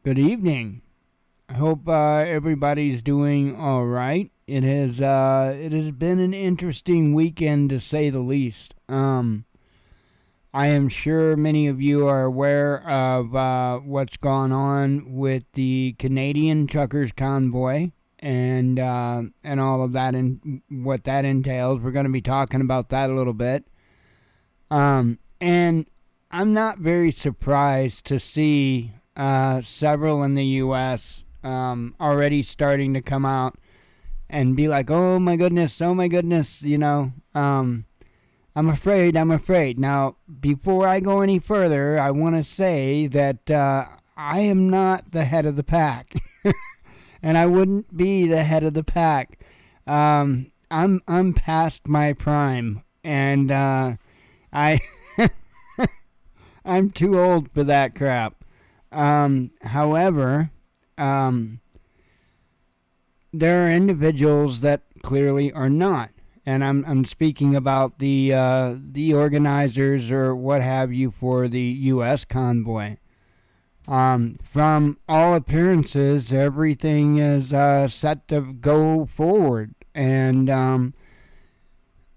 Good evening. I hope everybody's doing all right. It has been an interesting weekend to say the least. I am sure many of you are aware of what's gone on with the Canadian truckers convoy and all of that and what that entails. We're going to be talking about that a little bit. And I'm not very surprised to see several in the U.S. Already starting to come out and be like, oh my goodness, I'm afraid, I'm afraid. Now, before I go any further, I want to say that I am not the head of the pack, and I wouldn't be the head of the pack. I'm past my prime, and I I'm too old for that crap. However, there are individuals that clearly are not, and I'm speaking about the organizers or what have you for the U.S. convoy. From all appearances, everything is set to go forward, and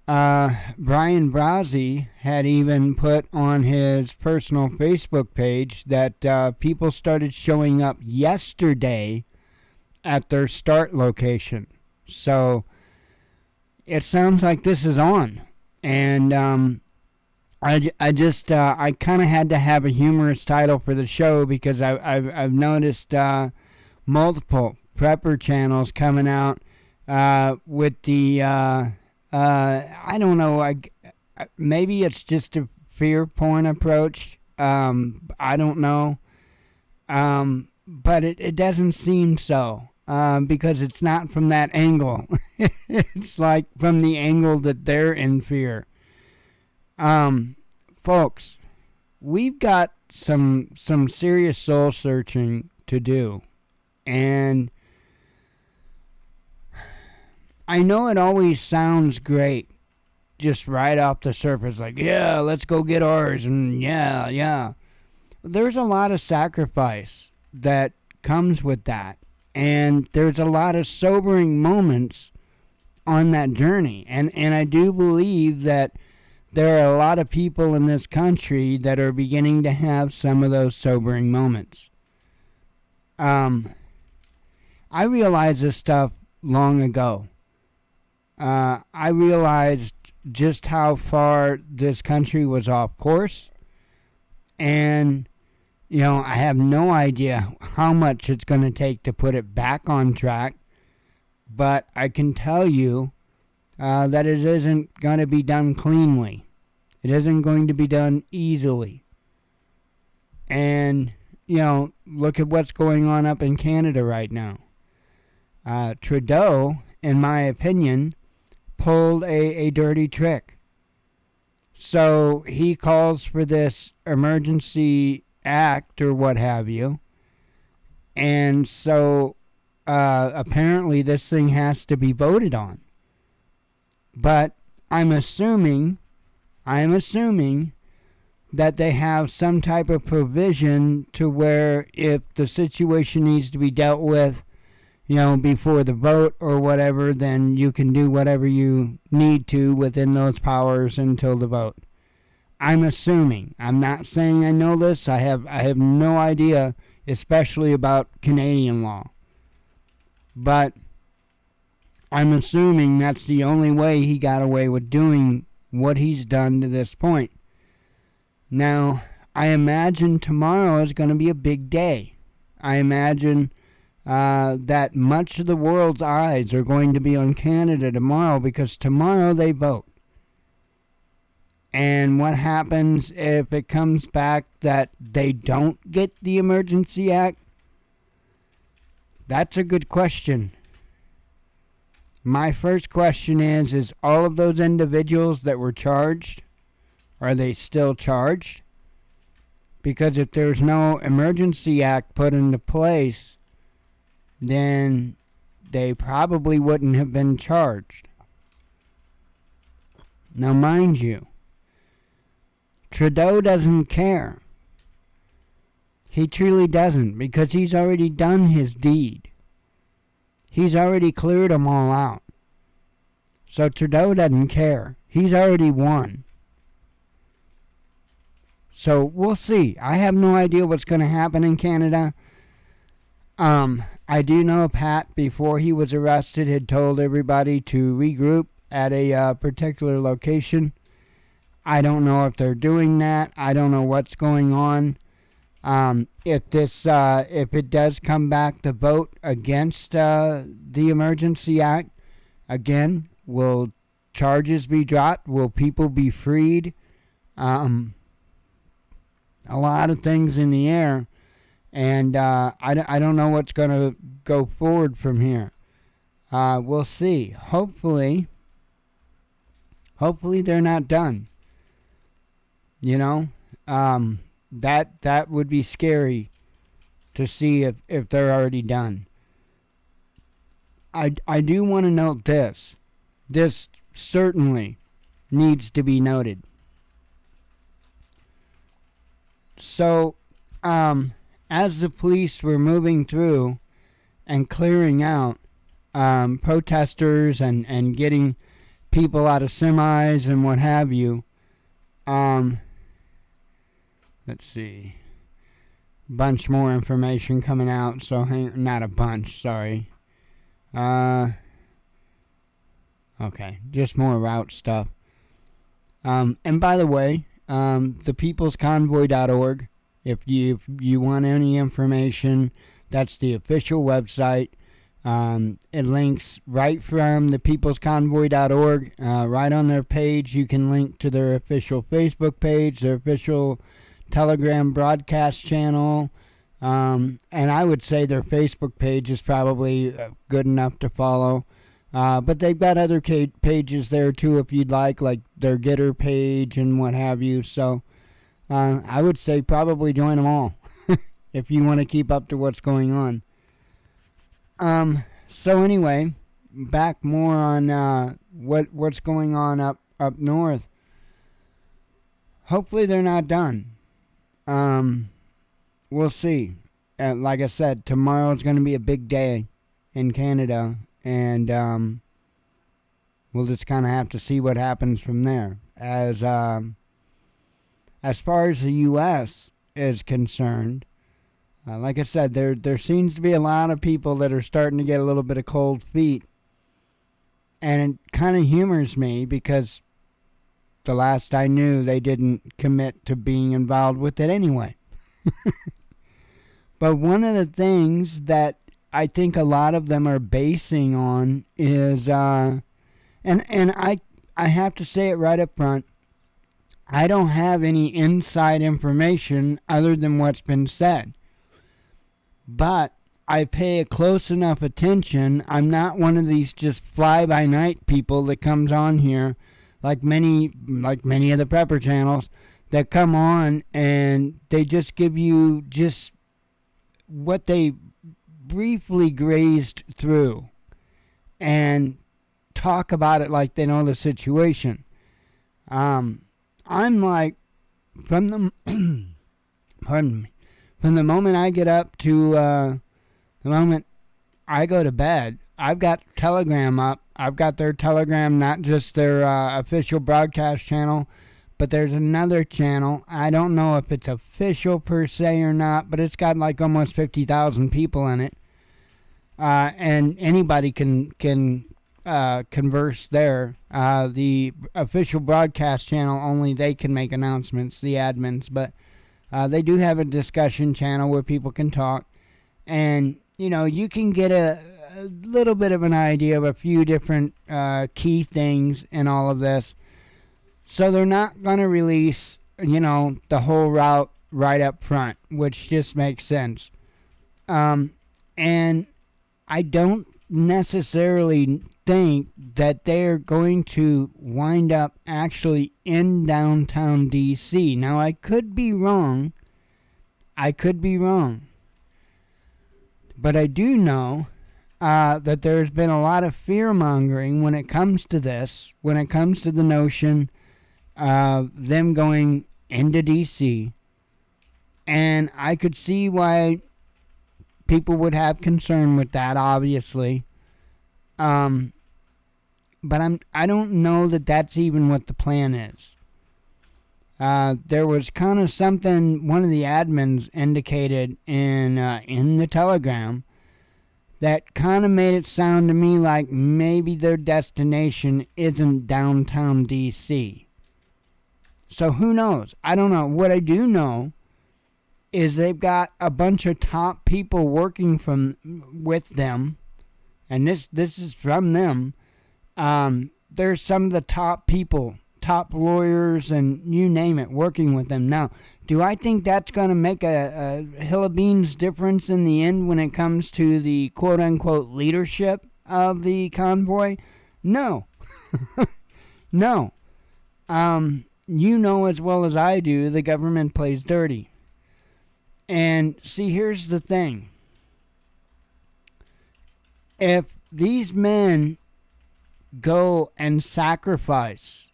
Brian Brazzi had even put on his personal Facebook page that people started showing up yesterday at their start location. So it sounds like this is on. And I kind of had to have a humorous title for the show because I've noticed multiple prepper channels coming out with the I don't know. Maybe it's just a fear porn approach. I don't know. But it doesn't seem so because it's not from that angle. It's like from the angle that they're in fear. Folks, we've got some serious soul searching to do, and I know it always sounds great, just right off the surface, like, yeah, let's go get ours, and yeah. There's a lot of sacrifice that comes with that, and there's a lot of sobering moments on that journey, and I do believe that there are a lot of people in this country that are beginning to have some of those sobering moments. I realized this stuff long ago. I realized just how far this country was off course, and I have no idea how much it's going to take to put it back on track, but I can tell you that it isn't going to be done cleanly. It isn't going to be done easily. And look at what's going on up in Canada right now. Trudeau, in my opinion, pulled a dirty trick. So he calls for this emergency act or what have you. And so apparently this thing has to be voted on. But I'm assuming that they have some type of provision to where if the situation needs to be dealt with before the vote or whatever, then you can do whatever you need to within those powers until the vote. I'm assuming. I'm not saying I know this. I have no idea, especially about Canadian law. But I'm assuming that's the only way he got away with doing what he's done to this point. Now, I imagine tomorrow is going to be a big day. I imagine that much of the world's eyes are going to be on Canada tomorrow because tomorrow they vote. And what happens if it comes back that they don't get the Emergency Act? That's a good question. My first question is all of those individuals that were charged, are they still charged? Because if there's no Emergency Act put into place, then they probably wouldn't have been charged. Now, mind you, Trudeau doesn't care. He truly doesn't, because he's already done his deed. He's already cleared them all out. So Trudeau doesn't care. He's already won. So we'll see. I have no idea what's going to happen in Canada. I do know Pat, before he was arrested, had told everybody to regroup at a particular location. I don't know if they're doing that. I don't know what's going on. If it does come back to vote against the Emergency Act, again, will charges be dropped? Will people be freed? A lot of things in the air, and I don't know what's going to go forward from here. We'll see. Hopefully they're not done. You know, that would be scary to see if they're already done. I do want to note this. This certainly needs to be noted. So, as the police were moving through and clearing out protesters and getting people out of semis and what have you, let's see, bunch more information coming out, so not a bunch, sorry. Okay, just more route stuff. And by the way, thepeoplesconvoy.org, if you want any information, that's the official website. It links right from thepeoplesconvoy.org. Right on their page, you can link to their official Facebook page, their official Telegram broadcast channel, and I would say their Facebook page is probably good enough to follow. But they've got other pages there too, if you'd like their Getter page and what have you. So I would say probably join them all if you want to keep up to what's going on. So anyway, back more on what's going on up north. Hopefully they're not done. We'll see. Like I said, tomorrow's going to be a big day in Canada, and we'll just kind of have to see what happens from there. As far as the U.S. is concerned, like I said, there seems to be a lot of people that are starting to get a little bit of cold feet, and it kind of humors me because the last I knew, they didn't commit to being involved with it anyway. But one of the things that I think a lot of them are basing on is, and I have to say it right up front, I don't have any inside information other than what's been said. But I pay a close enough attention. I'm not one of these just fly-by-night people that comes on here like many of the prepper channels that come on and they just give you just what they briefly grazed through and talk about it like they know the situation. I'm like, from the from the moment I get up to the moment I go to bed, I've got Telegram up. I've got their Telegram, not just their official broadcast channel, but there's another channel. I don't know if it's official per se or not, but it's got like almost 50,000 people in it. And anybody can converse there. The official broadcast channel, only they can make announcements, the admins, but they do have a discussion channel where people can talk. And, you know, you can get a little bit of an idea of a few different key things in all of this. So they're not going to release, you know, the whole route right up front, which just makes sense. And I don't necessarily think that they're going to wind up actually in downtown DC. Now, I could be wrong. But I do know that there's been a lot of fear-mongering when it comes to this, when it comes to the notion of them going into D.C. And I could see why people would have concern with that, obviously. But I don't know that that's even what the plan is. There was kind of something one of the admins indicated in the Telegram that kind of made it sound to me like maybe their destination isn't downtown D.C. So who knows? I don't know. What I do know is they've got a bunch of top people working with them, and this is from them. There's some of the top people, top lawyers, and you name it, working with them. Now, do I think that's going to make a hill of beans difference in the end when it comes to the quote-unquote leadership of the convoy? No. No. You know as well as I do, the government plays dirty. And see, here's the thing. If these men go and sacrifice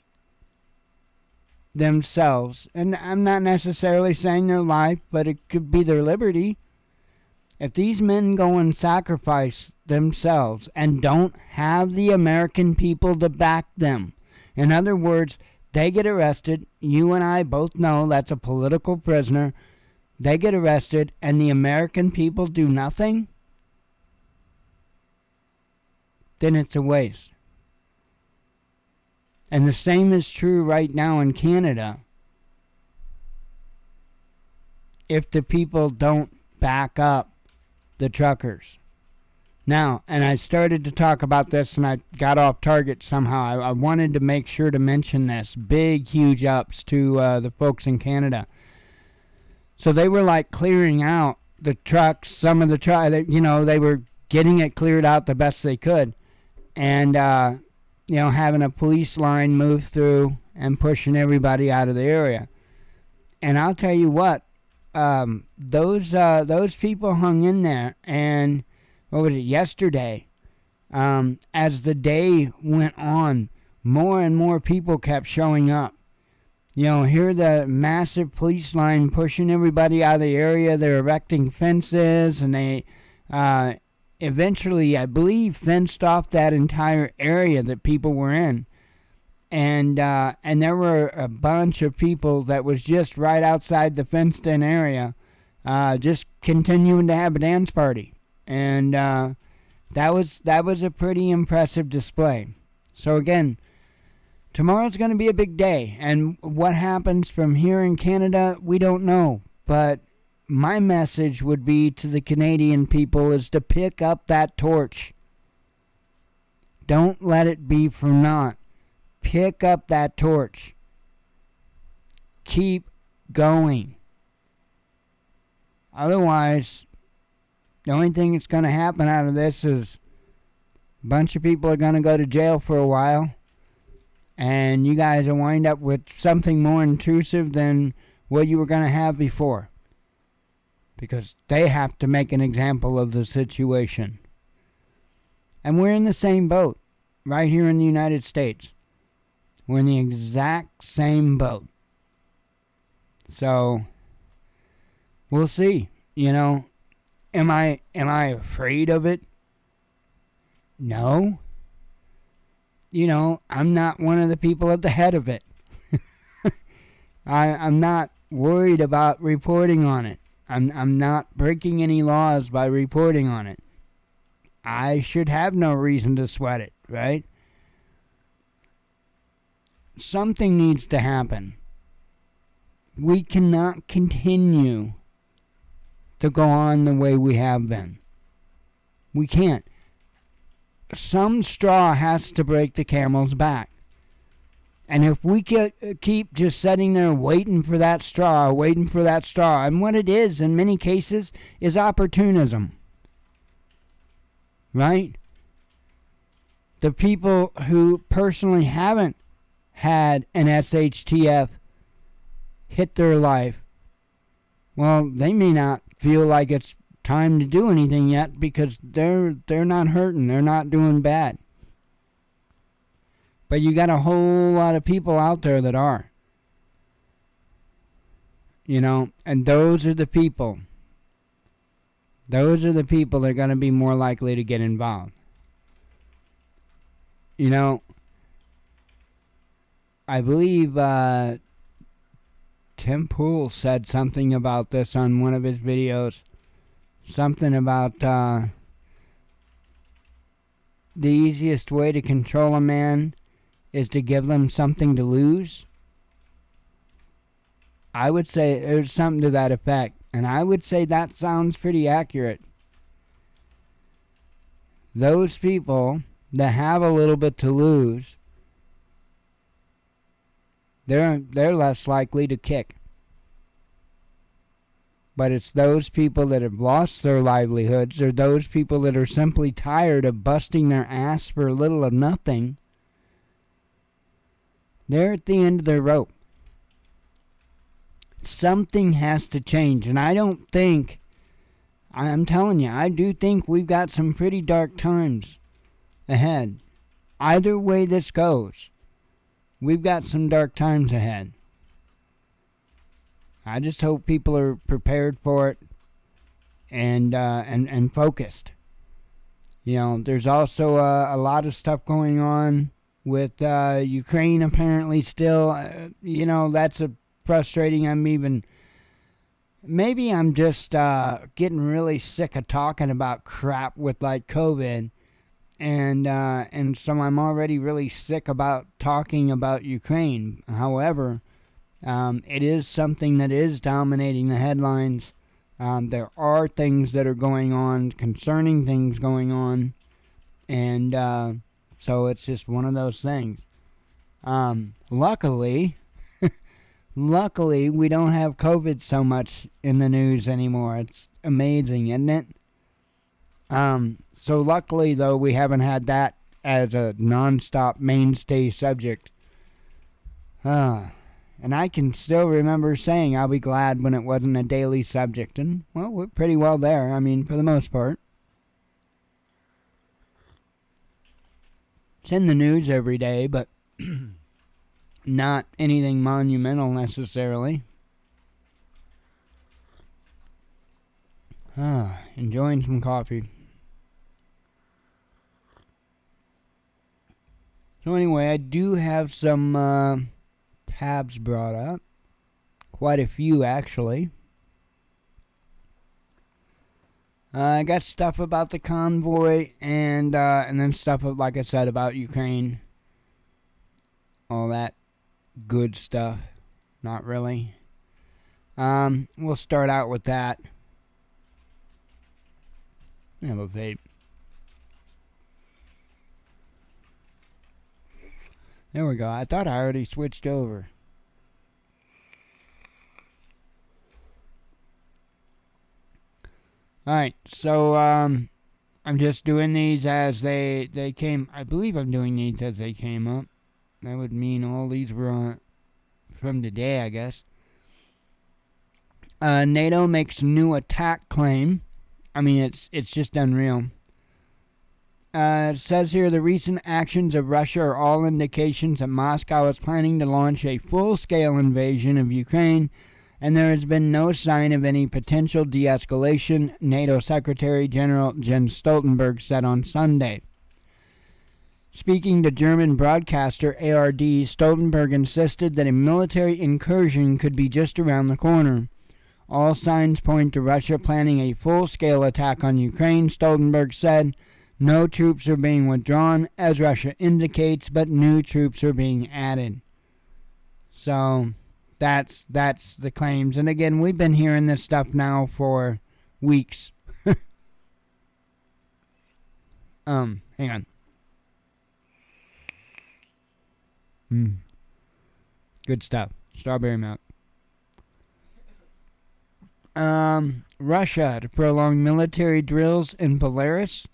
themselves, and I'm not necessarily saying their life, but it could be their liberty. If these men go and sacrifice themselves and don't have the American people to back them, in other words, they get arrested, you and I both know that's a political prisoner, they get arrested, and the American people do nothing, then it's a waste. And the same is true right now in Canada. If the people don't back up the truckers. Now, and I started to talk about this and I got off target somehow. I wanted to make sure to mention this. Big, huge ups to the folks in Canada. So they were like clearing out the trucks. Some of the trucks, they were getting it cleared out the best they could. And, having a police line move through and pushing everybody out of the area. And I'll tell you what, those people hung in there, and what was it, yesterday, as the day went on, more and more people kept showing up. Here the massive police line pushing everybody out of the area. They're erecting fences, and they eventually, I believe, fenced off that entire area that people were in. And there were a bunch of people that was just right outside the fenced-in area, just continuing to have a dance party. And that was a pretty impressive display. So again, tomorrow's going to be a big day. And what happens from here in Canada, we don't know. But my message would be to the Canadian people is to pick up that torch. Don't let it be for naught. Pick up that torch. Keep going. Otherwise, the only thing that's going to happen out of this is a bunch of people are going to go to jail for a while, and you guys will wind up with something more intrusive than what you were going to have before. Because they have to make an example of the situation. And we're in the same boat, right here in the United States. We're in the exact same boat. So, we'll see. Am I afraid of it? No. I'm not one of the people at the head of it. I'm not worried about reporting on it. I'm not breaking any laws by reporting on it. I should have no reason to sweat it, right? Something needs to happen. We cannot continue to go on the way we have been. We can't. Some straw has to break the camel's back. And if we keep just sitting there waiting for that straw, and what it is in many cases is opportunism. Right? The people who personally haven't had an SHTF hit their life, well, they may not feel like it's time to do anything yet because they're not hurting, they're not doing bad. But you got a whole lot of people out there that are. And those are the people. Those are the people that are going to be more likely to get involved. I believe Tim Pool said something about this on one of his videos. Something about the easiest way to control a man is to give them something to lose. I would say there's something to that effect. And I would say that sounds pretty accurate. Those people that have a little bit to lose, they're less likely to kick. But it's those people that have lost their livelihoods, or those people that are simply tired of busting their ass for little or nothing. They're at the end of their rope. Something has to change, and I'm telling you, I do think we've got some pretty dark times ahead. Either way this goes, we've got some dark times ahead. I just hope people are prepared for it and focused. There's also a lot of stuff going on with Ukraine apparently still. That's a frustrating. Maybe I'm just getting really sick of talking about crap with like COVID, and so I'm already really sick about talking about Ukraine. However, it is something that is dominating the headlines. There are things that are going on, concerning things going on, and so it's just one of those things. Luckily, we don't have COVID so much in the news anymore. It's amazing, isn't it? So luckily, though, we haven't had that as a non-stop mainstay subject. And I can still remember saying I'll be glad when it wasn't a daily subject. And, well, we're pretty well there, for the most part. It's in the news every day, but not anything monumental necessarily. Enjoying some coffee. So anyway, I do have some tabs brought up. Quite a few, actually. I got stuff about the convoy and then stuff, like I said, about Ukraine. All that good stuff. Not really. We'll start out with that. I have a vape. There we go. I thought I already switched over. Alright, so I'm just doing these as they came. I believe I'm doing these as they came up. That would mean all these were from today, I guess. NATO makes new attack claim. It's just unreal. It says here, the recent actions of Russia are all indications that Moscow is planning to launch a full-scale invasion of Ukraine, and there has been no sign of any potential de-escalation, NATO Secretary General Jens Stoltenberg said on Sunday. Speaking to German broadcaster ARD, Stoltenberg insisted that a military incursion could be just around the corner. All signs point to Russia planning a full-scale attack on Ukraine, Stoltenberg said. No troops are being withdrawn, as Russia indicates, but new troops are being added. So, that's the claims. And again, we've been hearing this stuff now for weeks. Hang on. Good stuff. Strawberry milk. Russia to prolong military drills in Belarus.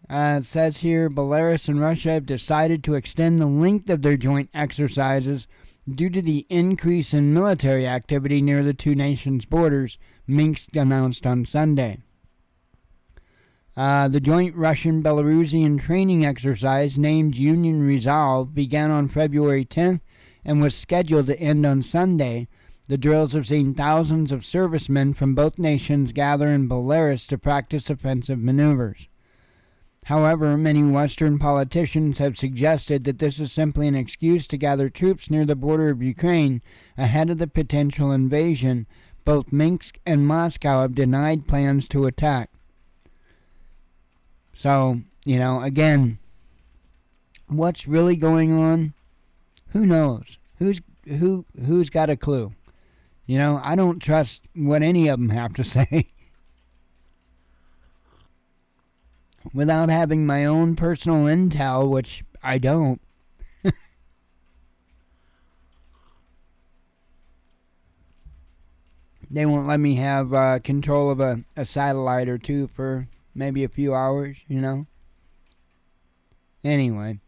It says here, Belarus and Russia have decided to extend the length of their joint exercises due to the increase in military activity near the two nations' borders, Minsk announced on Sunday. The joint Russian-Belarusian training exercise, named Union Resolve, began on February 10th and was scheduled to end on Sunday, The drills have seen thousands of servicemen from both nations gather in Belarus to practice offensive maneuvers. However, many Western politicians have suggested that this is simply an excuse to gather troops near the border of Ukraine ahead of the potential invasion. Both Minsk and Moscow have denied plans to attack. So, again, what's really going on? Who knows? Who's got a clue? I don't trust what any of them have to say. Without having my own personal intel, which I don't. They won't let me have control of a satellite or two for maybe a few hours, Anyway.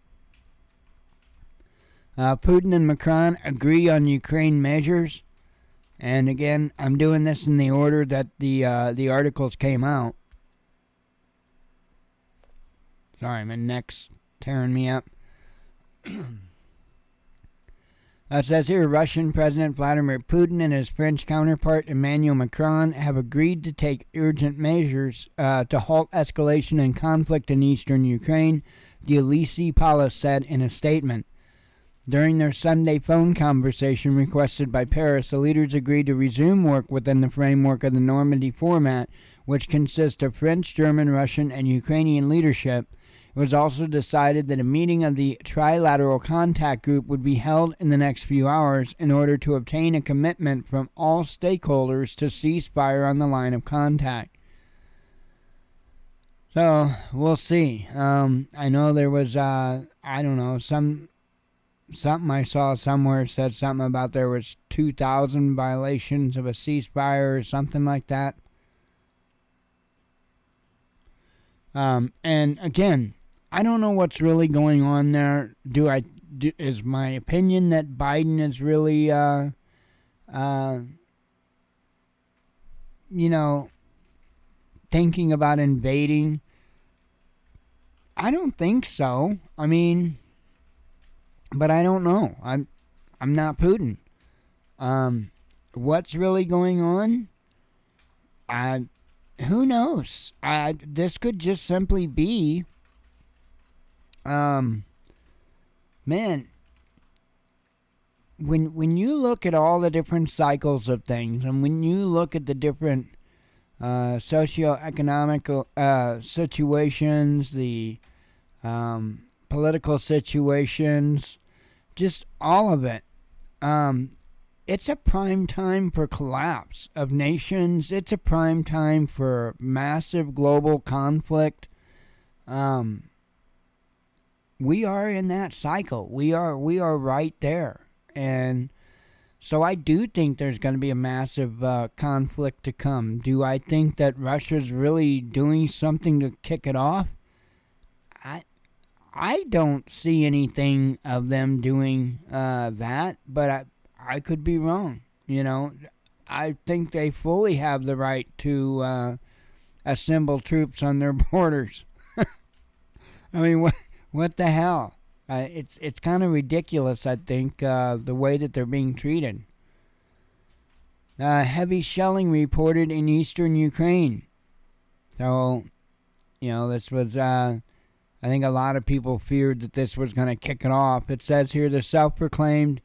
Putin and Macron agree on Ukraine measures. And again, I'm doing this in the order that the articles came out. Sorry, my neck's tearing me up. It says here, Russian President Vladimir Putin and his French counterpart Emmanuel Macron have agreed to take urgent measures to halt escalation and conflict in eastern Ukraine, the Elysee Palace said in a statement. During their Sunday phone conversation requested by Paris, the leaders agreed to resume work within the framework of the Normandy format, which consists of French, German, Russian, and Ukrainian leadership. It was also decided that a meeting of the Trilateral Contact Group would be held in the next few hours in order to obtain a commitment from all stakeholders to cease fire on the line of contact. So, we'll see. I know there was, something I saw somewhere said something about there was 2,000 violations of a ceasefire or something like that. And again, I don't know what's really going on there. Is my opinion that Biden is really, thinking about invading? I don't think so. I mean, but I don't know. I'm not Putin. What's really going on? Who knows? This could just simply be, man, when you look at all the different cycles of things, and when you look at the different socioeconomic situations, the political situations, just all of it, it's a prime time for collapse of nations. It's a prime time for massive global conflict. We are in that cycle. We are right there. And so I do think there's going to be a massive conflict to come. Do I think that Russia's really doing something to kick it off? I don't see anything of them doing that, but I could be wrong. I think they fully have the right to assemble troops on their borders. I mean, what the hell? It's kind of ridiculous, I think, the way that they're being treated. Heavy shelling reported in eastern Ukraine. So, this was, I think a lot of people feared that this was going to kick it off. It says here the self-proclaimed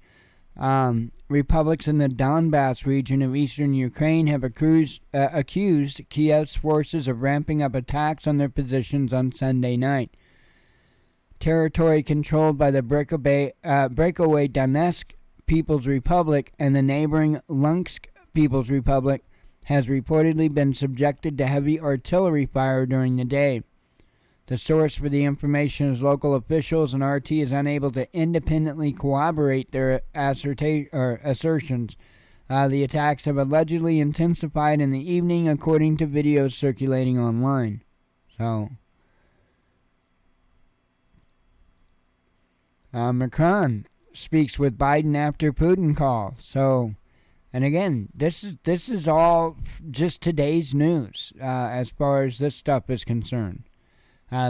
republics in the Donbass region of eastern Ukraine have accused Kiev's forces of ramping up attacks on their positions on Sunday night. Territory controlled by the breakaway Donetsk People's Republic and the neighboring Luhansk People's Republic has reportedly been subjected to heavy artillery fire during the day. The source for the information is local officials, and RT is unable to independently corroborate their assertions. The attacks have allegedly intensified in the evening, according to videos circulating online. So, Macron speaks with Biden after Putin call. So, and again, this is all just today's news as far as this stuff is concerned.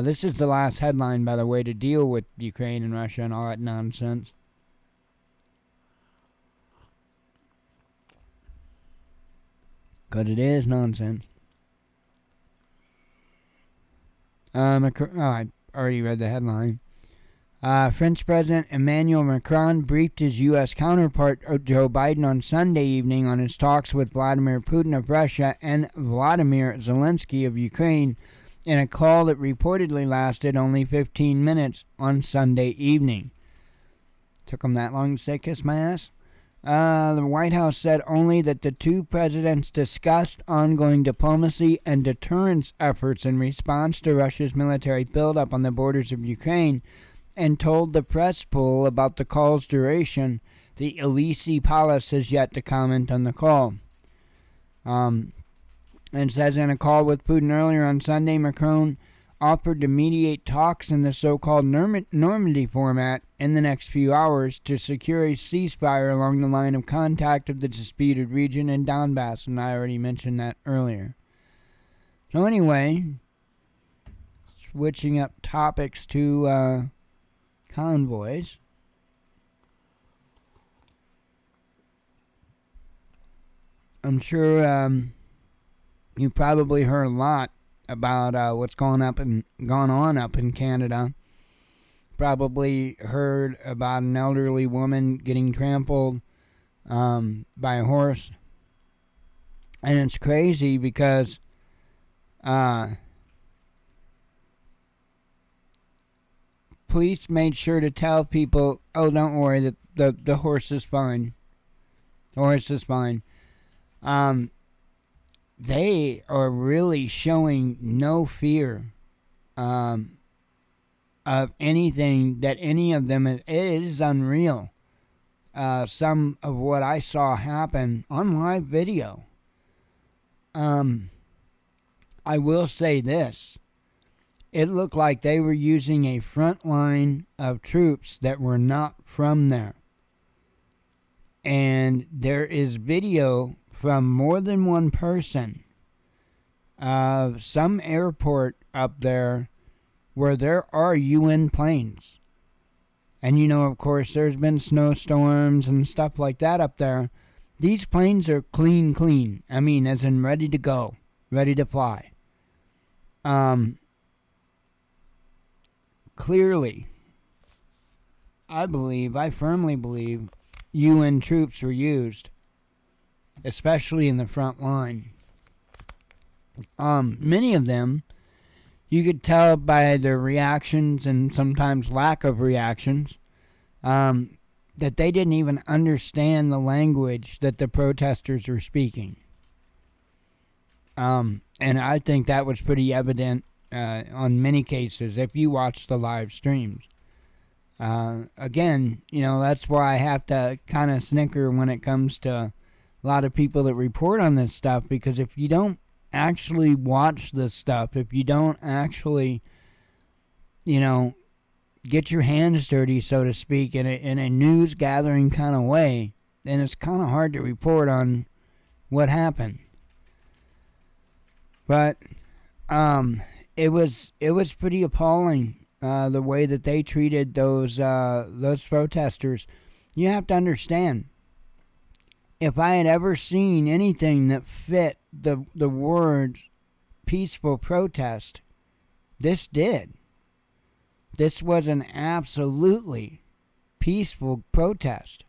This is the last headline, by the way, to deal with Ukraine and Russia and all that nonsense. 'Cause it is nonsense. I already read the headline. French President Emmanuel Macron briefed his U.S. counterpart Joe Biden on Sunday evening on his talks with Vladimir Putin of Russia and Volodymyr Zelensky of Ukraine in a call that reportedly lasted only 15 minutes on Sunday evening. Took him that long to say kiss my ass? The White House said only that the two presidents discussed ongoing diplomacy and deterrence efforts in response to Russia's military buildup on the borders of Ukraine, and told the press pool about the call's duration. The Elysee Palace has yet to comment on the call. And says in a call with Putin earlier on Sunday, Macron offered to mediate talks in the so-called Normandy format in the next few hours to secure a ceasefire along the line of contact of the disputed region in Donbass, and I already mentioned that earlier. So anyway, switching up topics to convoys. I'm sure you probably heard a lot about what's gone on up in Canada. Probably heard about an elderly woman getting trampled by a horse. And it's crazy because police made sure to tell people, oh, don't worry, the horse is fine. The horse is fine. They are really showing no fear of anything that any of them. It is unreal. Some of what I saw happen on live video. I will say this. It looked like they were using a front line of troops that were not from there. And there is video from more than one person of some airport up there where there are UN planes. And you know, of course, there's been snowstorms and stuff like that up there. These planes are clean. I mean, as in ready to go, ready to fly. Clearly, I firmly believe UN troops were used, especially in the front line. Many of them, you could tell by their reactions and sometimes lack of reactions, that they didn't even understand the language that the protesters were speaking. And I think that was pretty evident on many cases if you watch the live streams. Again, you know, that's why I have to kind of snicker when it comes to a lot of people that report on this stuff, because if you don't actually watch this stuff, if you don't actually, you know, get your hands dirty, so to speak, in a news gathering kind of way, then it's kind of hard to report on what happened. But it was pretty appalling the way that they treated those protesters. You have to understand, if I had ever seen anything that fit the word peaceful protest, this did. This was an absolutely peaceful protest,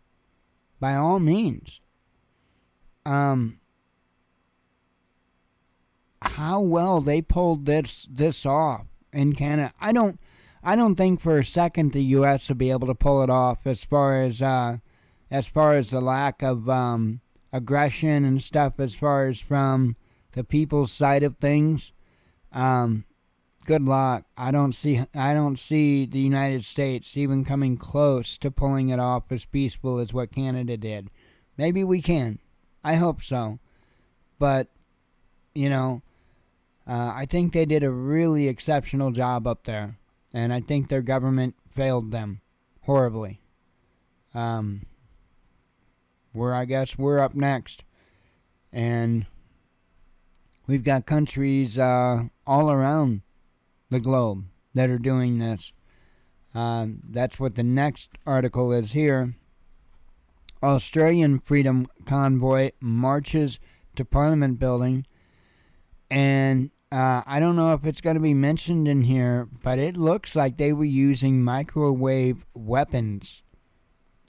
by all means. How well they pulled this off in Canada, I don't think for a second the U.S. will be able to pull it off as far as the lack of aggression and stuff, as far as from the people's side of things. Good luck. I don't see the United States even coming close to pulling it off as peaceful as what Canada did. Maybe we can. I hope so. But, you know, I think they did a really exceptional job up there. And I think their government failed them horribly. I guess we're up next. And we've got countries all around the globe that are doing this. That's what the next article is here. Australian Freedom Convoy marches to Parliament building, and I don't know if it's going to be mentioned in here, but it looks like they were using microwave weapons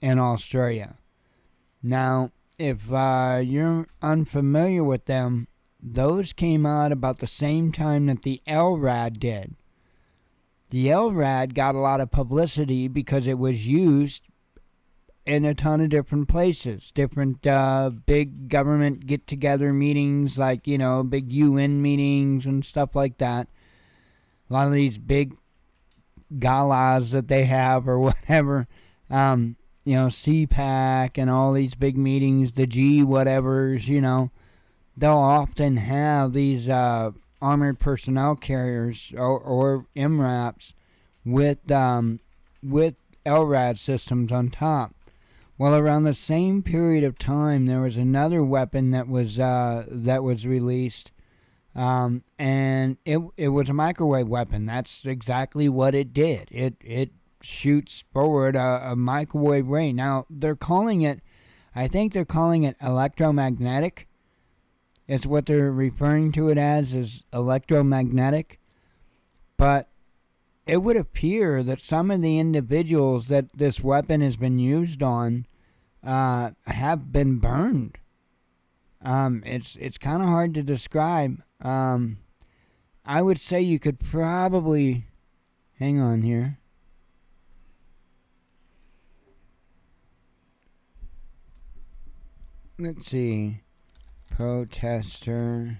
in Australia. Now, if you're unfamiliar with them, those came out about the same time that the LRAD did. The LRAD got a lot of publicity because it was used in a ton of different places, different big government get-together meetings, like, big UN meetings and stuff like that. A lot of these big galas that they have or whatever, CPAC and all these big meetings, the G whatevers, they'll often have these armored personnel carriers or MRAPs with LRAD systems on top. Well, around the same period of time, there was another weapon that was released, and it was a microwave weapon. That's exactly what it did. It shoots forward a microwave ray. Now I think they're calling it electromagnetic. It's what they're referring to it as, is electromagnetic. But it would appear that some of the individuals that this weapon has been used on have been burned. It's kind of hard to describe. I would say you could probably... Hang on here. Let's see. Protester.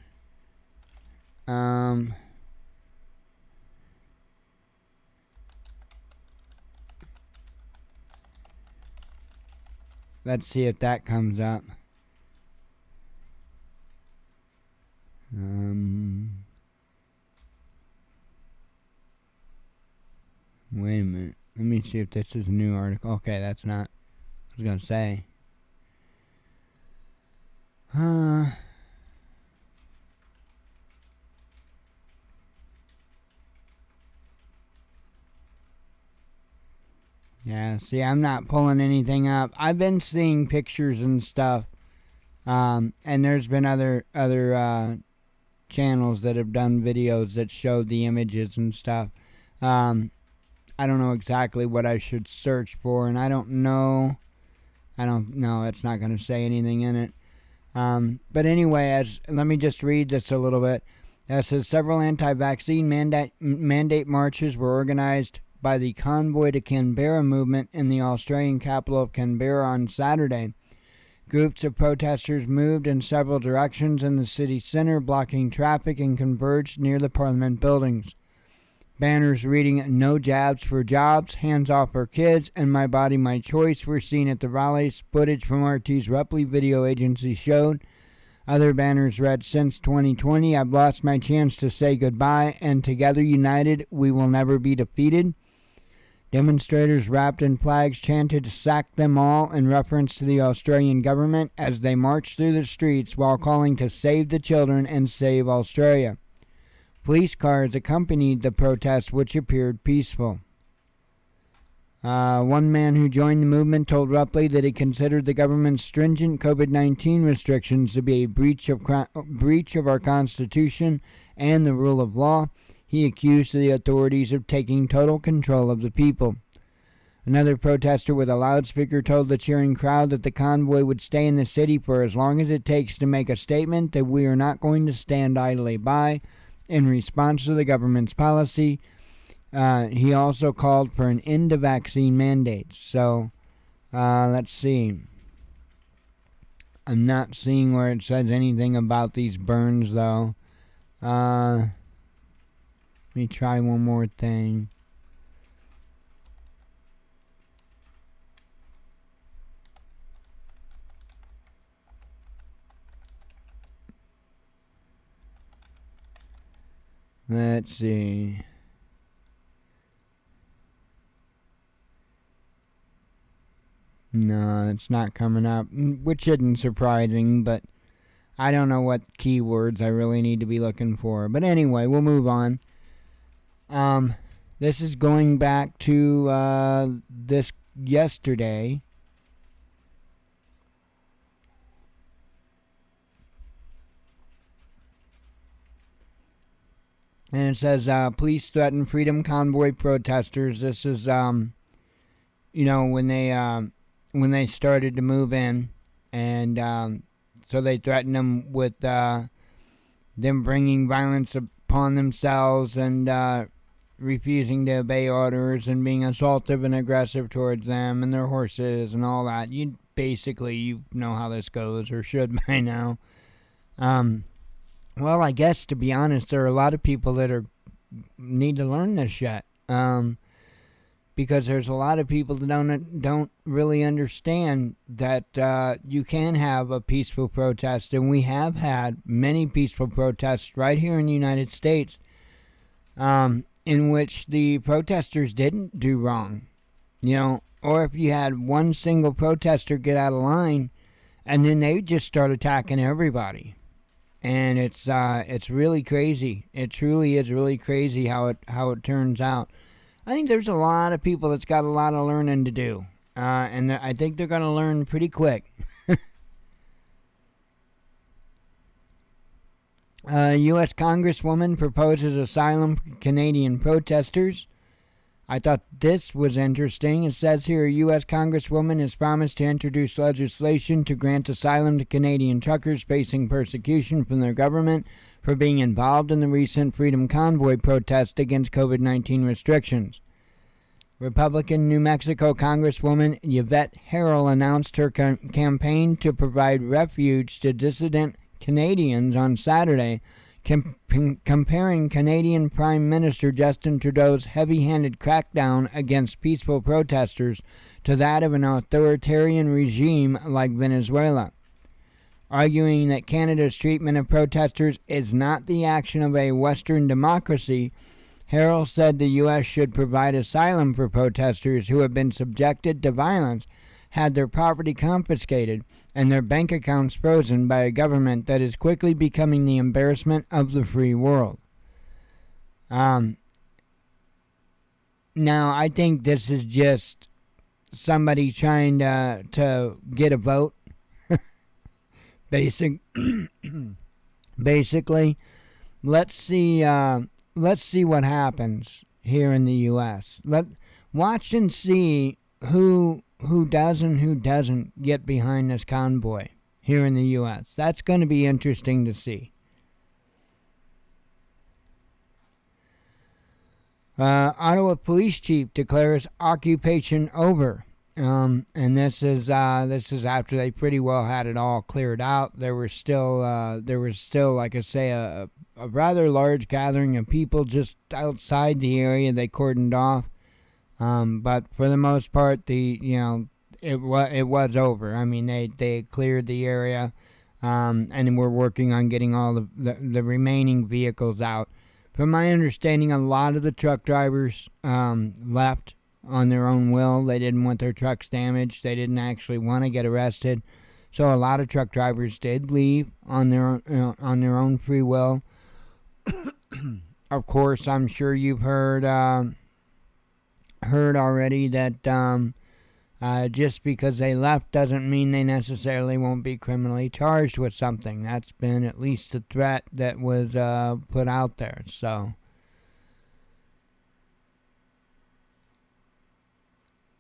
Let's see if that comes up. Wait a minute. Let me see if this is a new article. Okay, that's not. I was going to say. Yeah, see, I'm not pulling anything up. I've been seeing pictures and stuff, and there's been other channels that have done videos that showed the images and stuff. I don't know exactly what I should search for, and I don't know. It's not going to say anything in it. But anyway, let me just read this a little bit. It says several anti-vaccine mandate marches were organized by the Convoy to Canberra movement in the Australian capital of Canberra on Saturday. Groups of protesters moved in several directions in the city centre, blocking traffic, and converged near the Parliament buildings. Banners reading "No jabs for jobs," "Hands off for kids," and "My body, my choice" were seen at the rallies. Footage from RT's Ripley video agency showed. Other banners read, "Since 2020, I've lost my chance to say goodbye, and together united, we will never be defeated." Demonstrators wrapped in flags chanted "Sack them all" in reference to the Australian government as they marched through the streets while calling to save the children and save Australia. Police cars accompanied the protest, which appeared peaceful. One man who joined the movement told Ripley that he considered the government's stringent COVID-19 restrictions to be a breach of our Constitution and the rule of law. He accused the authorities of taking total control of the people. Another protester with a loudspeaker told the cheering crowd that the convoy would stay in the city for as long as it takes to make a statement that we are not going to stand idly by in response to the government's policy. He also called for an end to vaccine mandates. So, let's see. I'm not seeing where it says anything about these burns, though. Let me try one more thing. Let's see. No, it's not coming up, which isn't surprising, but I don't know what keywords I really need to be looking for. But anyway, we'll move on. This is going back to this yesterday. And it says, police threaten Freedom Convoy protesters. This is, when they started to move in. And so they threatened them with them bringing violence upon themselves and refusing to obey orders and being assaultive and aggressive towards them and their horses and all that. You know how this goes, or should by now. Well, I guess, to be honest, there are a lot of people that need to learn this shit. Because there's a lot of people that don't really understand that you can have a peaceful protest, and we have had many peaceful protests right here in the United States, in which the protesters didn't do wrong, or if you had one single protester get out of line, and then they just start attacking everybody. And it's really crazy. It truly is really crazy how it turns out. I think there's a lot of people that's got a lot of learning to do, and I think they're going to learn pretty quick. U.S. Congresswoman proposes asylum for Canadian protesters. I thought this was interesting. It says here, a U.S. Congresswoman has promised to introduce legislation to grant asylum to Canadian truckers facing persecution from their government for being involved in the recent Freedom Convoy protest against COVID-19 restrictions. Republican New Mexico Congresswoman Yvette Harrell announced her campaign to provide refuge to dissident Canadians on Saturday, comparing Canadian Prime Minister Justin Trudeau's heavy-handed crackdown against peaceful protesters to that of an authoritarian regime like Venezuela. Arguing that Canada's treatment of protesters is not the action of a Western democracy, Harrell said the U.S. should provide asylum for protesters who have been subjected to violence, had their property confiscated, and their bank accounts frozen by a government that is quickly becoming the embarrassment of the free world. Now, I think this is just somebody trying to get a vote. Basically, let's see what happens here in the U.S. Watch and see who does and who doesn't get behind this convoy here in the U.S. That's going to be interesting to see. Ottawa police chief declares occupation over. And this is after they pretty well had it all cleared out. There was still, like I say, a rather large gathering of people just outside the area. They cordoned off. But for the most part, it was over. I mean, they cleared the area, and we're working on getting all the remaining vehicles out. From my understanding, a lot of the truck drivers left on their own will. They didn't want their trucks damaged. They didn't actually want to get arrested. So a lot of truck drivers did leave on their own free will. Of course, I'm sure you've heard already that just because they left doesn't mean they necessarily won't be criminally charged with something. That's been at least the threat that was put out there. So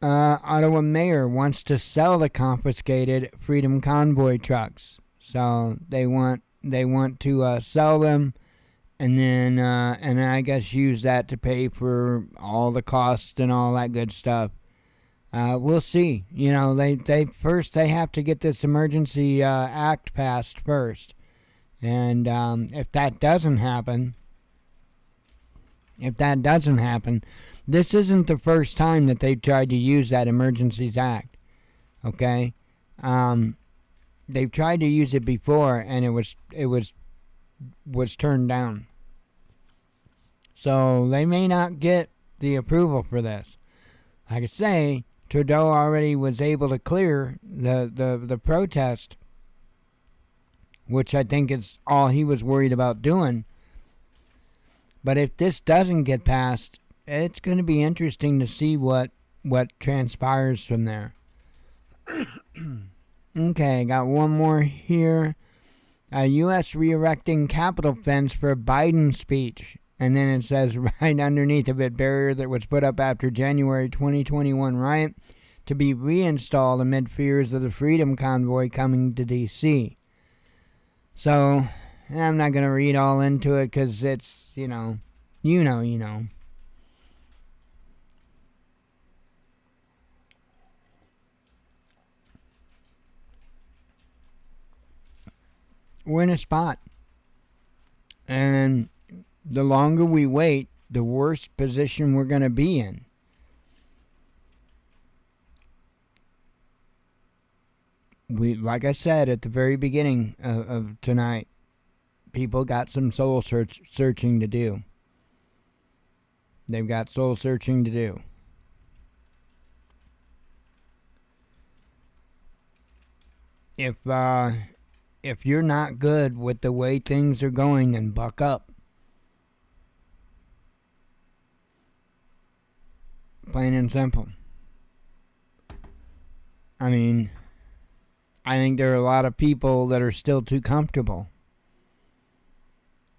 Ottawa mayor wants to sell the confiscated Freedom Convoy trucks. So they want to sell them, and then and I guess use that to pay for all the costs and all that good stuff. We'll see. They first they have to get this emergency act passed first, and if that doesn't happen, this isn't the first time that they've tried to use that Emergencies Act. Okay, they've tried to use it before, and it was turned down. So they may not get the approval for this. Like I say, Trudeau already was able to clear the protest, which I think is all he was worried about doing. But if this doesn't get passed, it's going to be interesting to see what transpires from there. Okay, got one more here. U.S. re-erecting Capitol fence for Biden speech. And then it says right underneath of it, barrier that was put up after January 2021 riot to be reinstalled amid fears of the Freedom Convoy coming to D.C. So, I'm not going to read all into it because it's, you know. We're in a spot. And the longer we wait, the worse position we're going to be in. Like I said at the very beginning of tonight, people got some soul searching to do. They've got soul searching to do. If you're not good with the way things are going, then buck up. Plain and simple. I mean, I think there are a lot of people that are still too comfortable.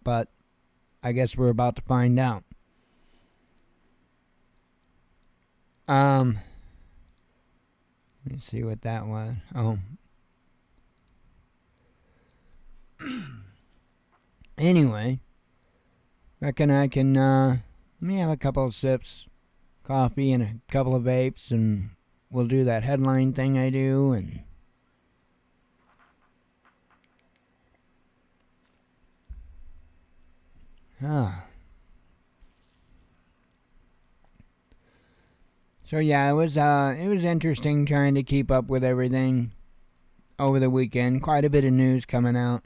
But I guess we're about to find out. Let me see what that was. Oh. Anyway, reckon I can, let me have a couple of sips, coffee and a couple of vapes, and we'll do that headline thing I do, and So yeah, it was interesting trying to keep up with everything over the weekend. Quite a bit of news coming out.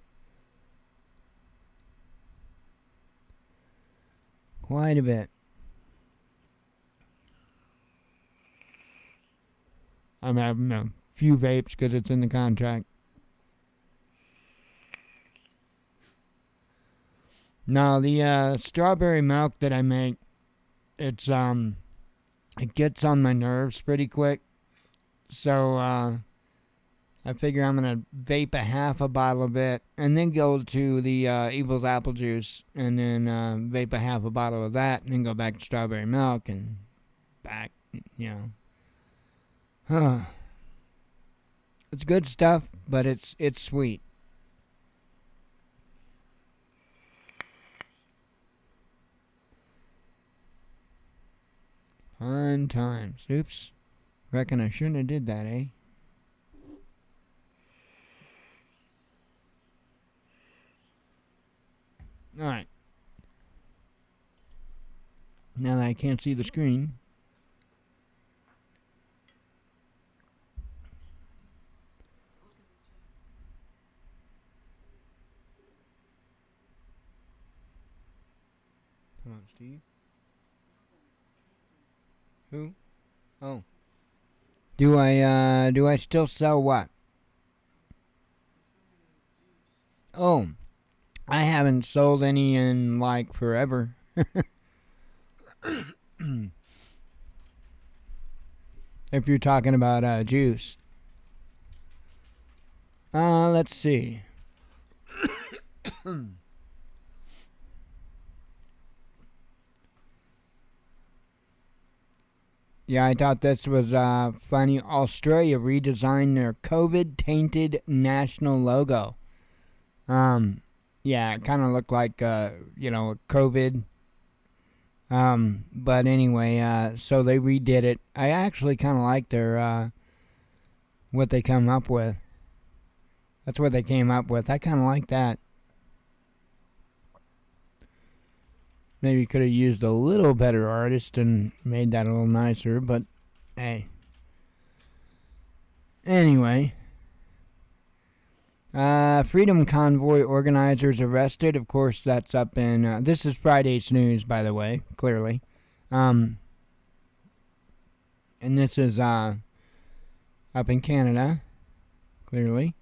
Quite a bit. I'm having a few vapes because it's in the contract. Now, the strawberry milk that I make, it gets on my nerves pretty quick. So, I figure I'm going to vape a half a bottle of it and then go to the Evil's apple juice and then vape a half a bottle of that and then go back to strawberry milk and back, It's good stuff, but it's sweet. Fun times. Oops. Reckon I shouldn't have did that, eh? Alright. Now that I can't see the screen. Come on, Steve. Who? Oh. Do I still sell what? Oh. I haven't sold any in like forever. If you're talking about juice. Let's see. Yeah, I thought this was funny. Australia redesigned their COVID-tainted national logo. Yeah, it kind of looked like, COVID. But anyway, so they redid it. I actually kind of like their, what they come up with. That's what they came up with. I kind of like that. Maybe could have used a little better artist and made that a little nicer, but hey. Anyway. Freedom Convoy organizers arrested. Of course, that's up in... this is Friday's news, by the way, clearly. And this is up in Canada, clearly.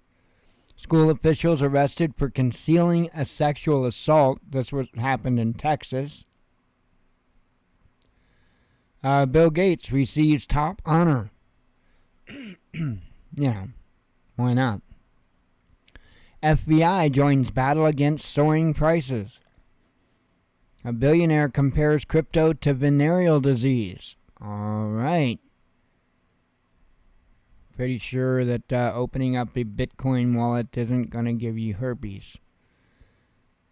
School officials arrested for concealing a sexual assault. This was happened in Texas. Bill Gates receives top honor. Yeah, why not? FBI joins battle against soaring prices. A billionaire compares crypto to venereal disease. All right. Pretty sure that opening up a Bitcoin wallet isn't going to give you herpes.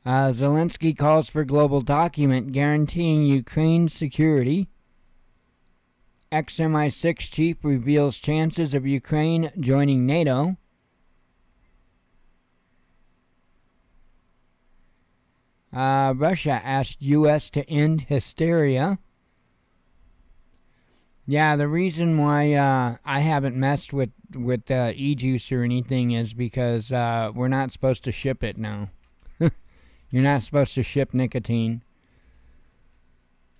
Zelensky calls for global document guaranteeing Ukraine's security. Ex-MI6 chief reveals chances of Ukraine joining NATO. Russia asked U.S. to end hysteria. Yeah, the reason why I haven't messed with e-juice or anything is because we're not supposed to ship it now. You're not supposed to ship nicotine.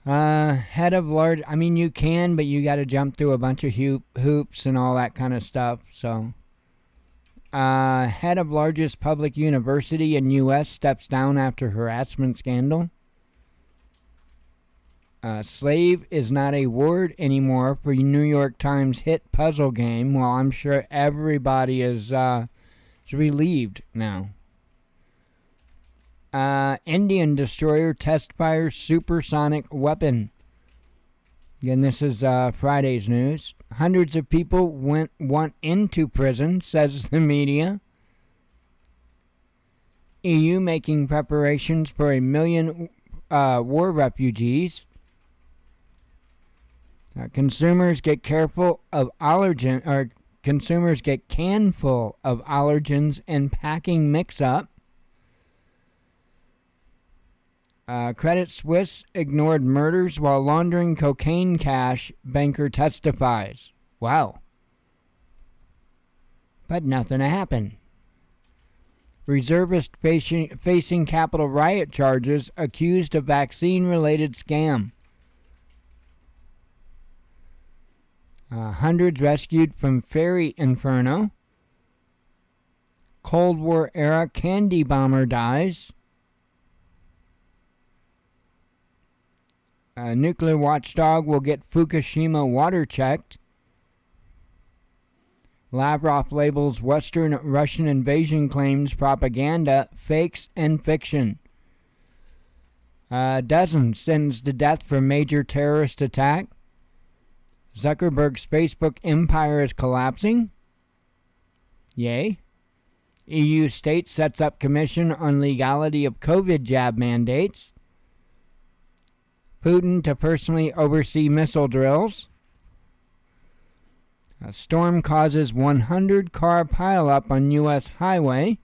Head of large... I mean, you can, but you got to jump through a bunch of hoops and all that kind of stuff, so... head of largest public university in U.S. steps down after harassment scandal. Slave is not a word anymore for New York Times hit puzzle game. Well, I'm sure everybody is relieved now. Indian destroyer test fires supersonic weapon. Again, this is Friday's news. Hundreds of people went into prison, says the media. EU making preparations for 1 million war refugees. Consumers get careful of allergen, or consumers get canful of allergens and packing mix-up. Credit Suisse ignored murders while laundering cocaine cash, banker testifies. Wow. But nothing happened. Reservist facing Capitol riot charges accused of vaccine-related scam. Hundreds rescued from ferry inferno. Cold War era candy bomber dies. Nuclear watchdog will get Fukushima water checked. Lavrov labels Western Russian invasion claims propaganda, fakes, and fiction. Dozens sentenced to death for major terrorist attack. Zuckerberg's Facebook empire is collapsing. Yay. EU state sets up commission on legality of COVID jab mandates. Putin to personally oversee missile drills. A storm causes 100-car pileup on U.S. highway.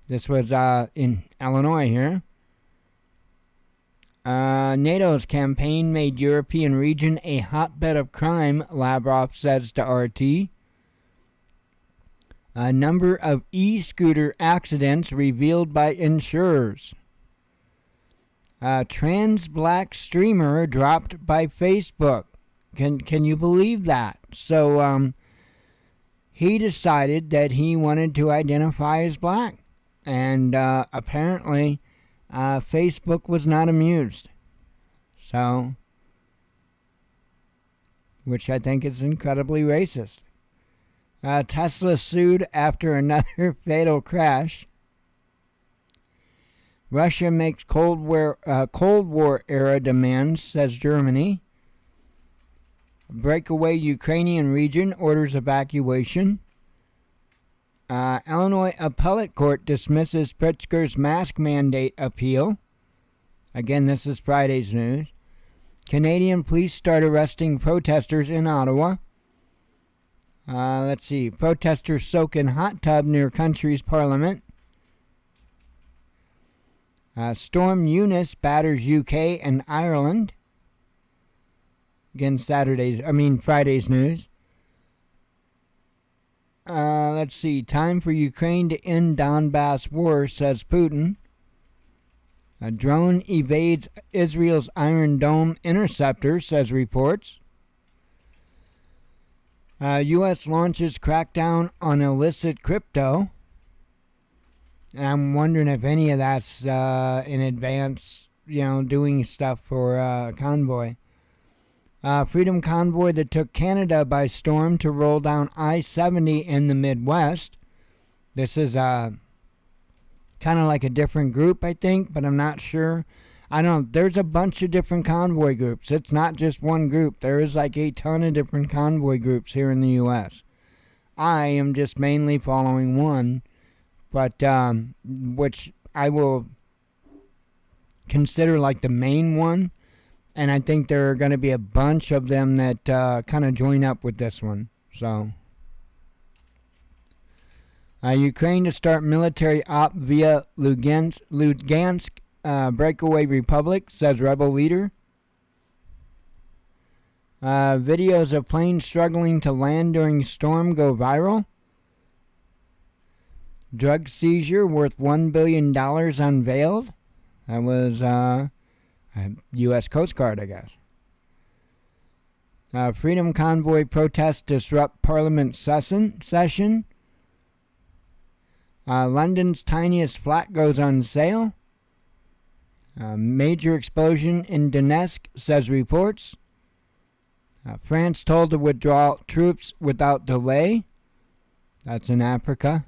This was in Illinois here. NATO's campaign made European region a hotbed of crime, Lavrov says to RT. A number of e-scooter accidents revealed by insurers. Trans black streamer dropped by Facebook. Can you believe that? So he decided that he wanted to identify as black, and apparently Facebook was not amused. So, which I think is incredibly racist. Tesla sued after another fatal crash. Russia makes Cold War era demands, says Germany. Breakaway Ukrainian region orders evacuation. Illinois appellate court dismisses Pritzker's mask mandate appeal. Again, this is Friday's news. Canadian police start arresting protesters in Ottawa. Let's see. Protesters soak in hot tub near country's parliament. Storm Eunice batters UK and Ireland. Again, Friday's news. Let's see. Time for Ukraine to end Donbass war, says Putin. A drone evades Israel's Iron Dome interceptor, says reports. U.S. launches crackdown on illicit crypto. I'm wondering if any of that's in advance, doing stuff for Convoy. Freedom Convoy that took Canada by storm to roll down I-70 in the Midwest. This is kind of like a different group, I think, but I'm not sure. I don't know. There's a bunch of different convoy groups. It's not just one group. There is like a ton of different convoy groups here in the U.S. I am just mainly following one, but which I will consider like the main one. And I think there are going to be a bunch of them that kind of join up with this one. So, Ukraine to start military op via Lugansk breakaway republic, says rebel leader. Videos of planes struggling to land during storm go viral. Drug seizure worth $1 billion unveiled. That was U.S. Coast Guard, I guess. Freedom Convoy protests disrupt Parliament session. London's tiniest flat goes on sale. Major explosion in Donetsk, says reports. France told to withdraw troops without delay. That's in Africa.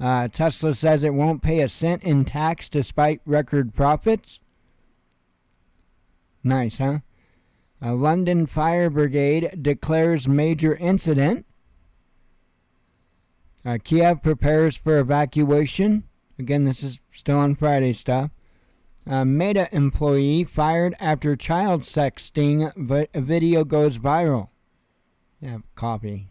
Tesla says it won't pay a cent in tax despite record profits. Nice, huh? A London Fire Brigade declares major incident. Kiev prepares for evacuation. Again, this is still on Friday stuff. Meta employee fired after child sexting video goes viral. Yeah, copy.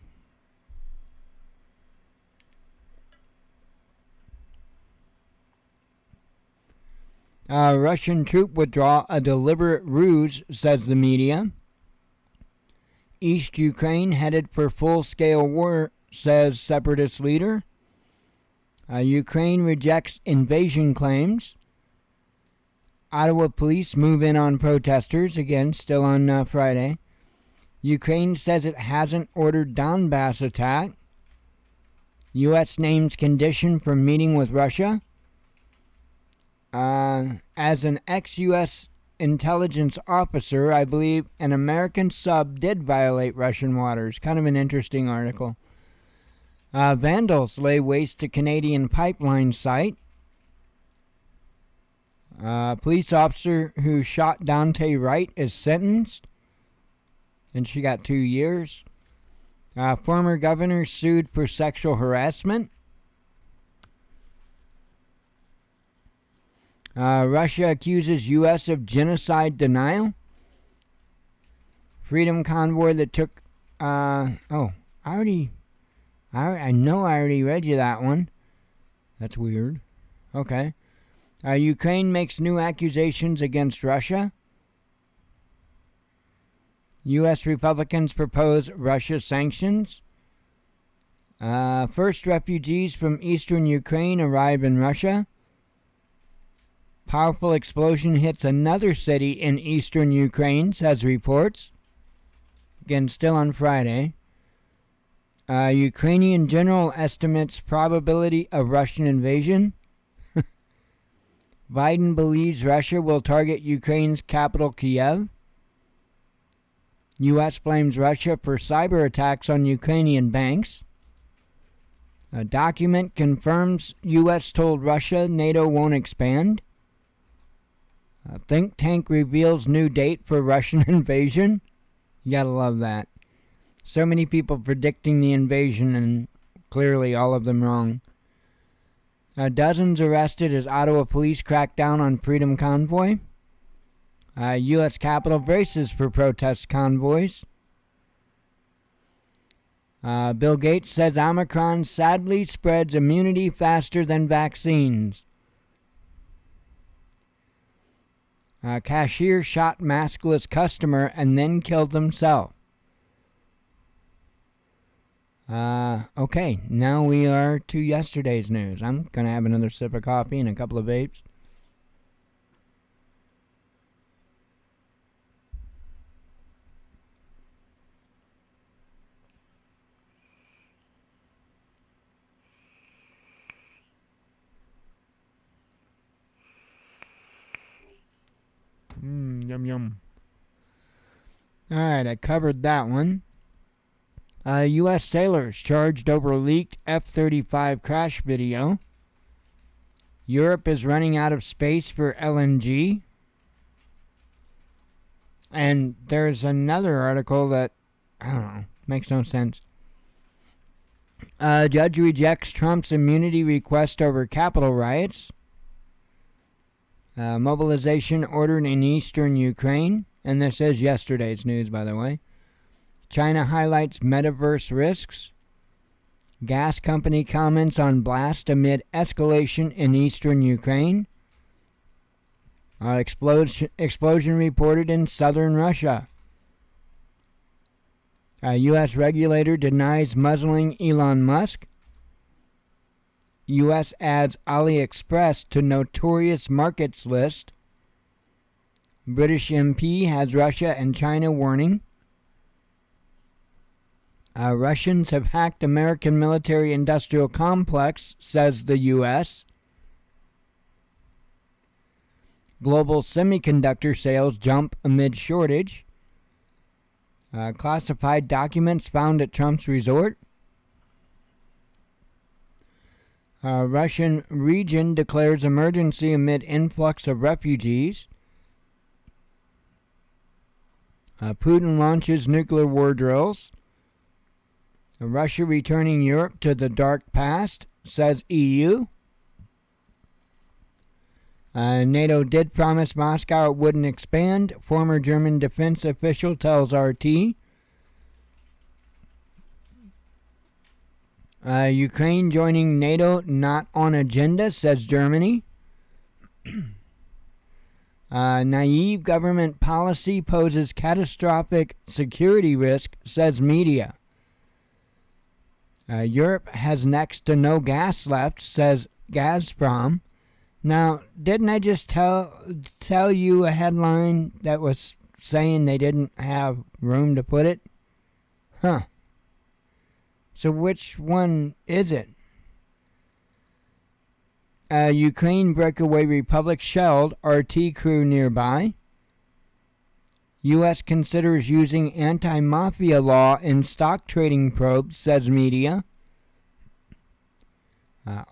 Russian troop withdrawal a deliberate ruse, says the media. East Ukraine headed for full-scale war, says separatist leader. Ukraine rejects invasion claims. Ottawa police move in on protesters, again, still on Friday. Ukraine says it hasn't ordered Donbass attack. U.S. names condition for meeting with Russia. As an ex-U.S. intelligence officer, I believe an American sub did violate Russian waters. Kind of an interesting article. Vandals lay waste to Canadian pipeline site. Police officer who shot Dante Wright is sentenced, and she got 2 years. Former governor sued for sexual harassment. Russia accuses U.S. of genocide denial. Freedom convoy that took... I know I already read you that one. That's weird. Okay. Ukraine makes new accusations against Russia. U.S. Republicans propose Russia sanctions. First refugees from eastern Ukraine arrive in Russia. Powerful explosion hits another city in eastern Ukraine, says reports. Again, still on Friday. Ukrainian general estimates probability of Russian invasion. Biden believes Russia will target Ukraine's capital, Kiev. U.S. blames Russia for cyber attacks on Ukrainian banks. A document confirms U.S. told Russia NATO won't expand. A think tank reveals new date for Russian invasion. You gotta love that. So many people predicting the invasion and clearly all of them wrong. Dozens arrested as Ottawa police crack down on Freedom Convoy. U.S. Capitol braces for protest convoys. Bill Gates says Omicron sadly spreads immunity faster than vaccines. Cashier shot maskless customer and then killed himself. Okay, now we are to yesterday's news. I'm going to have another sip of coffee and a couple of vapes. Yum, yum. Alright, I covered that one. U.S. sailors charged over leaked F-35 crash video. Europe is running out of space for LNG. And there's another article that, I don't know, makes no sense. Judge rejects Trump's immunity request over Capitol riots. Mobilization ordered in eastern Ukraine. And this is yesterday's news, by the way. China highlights metaverse risks. Gas company comments on blast amid escalation in eastern Ukraine. Explosion reported in southern Russia. A U.S. regulator denies muzzling Elon Musk. U.S. adds AliExpress to notorious markets list. British MP has Russia and China warning. Russians have hacked American military-industrial complex, says the U.S. Global semiconductor sales jump amid shortage. Classified documents found at Trump's resort. Russian region declares emergency amid influx of refugees. Putin launches nuclear war drills. Russia returning Europe to the dark past, says EU. NATO did promise Moscow it wouldn't expand. Former German defense official tells RT. Ukraine joining NATO not on agenda, says Germany. Naive government policy poses catastrophic security risk, says media. Europe has next to no gas left, says Gazprom. Now, didn't I just tell you a headline that was saying they didn't have room to put it? Huh. So which one is it? Ukraine breakaway republic shelled, RT crew nearby. U.S. considers using anti-mafia law in stock trading probe, says media.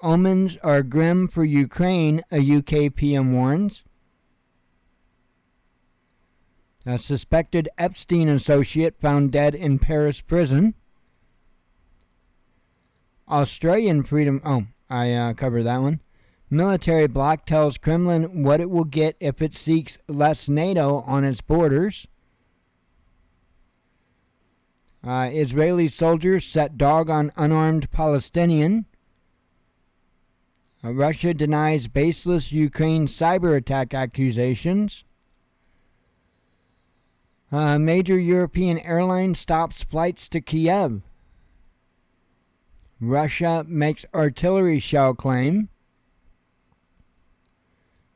Omens are grim for Ukraine, a UK PM warns. A suspected Epstein associate found dead in Paris prison. Australian freedom... Oh, I covered that one. Military bloc tells Kremlin what it will get if it seeks less NATO on its borders. Israeli soldiers set dog on unarmed Palestinian. Russia denies baseless Ukraine cyber attack accusations. Major European airline stops flights to Kiev. Russia makes artillery shell claim.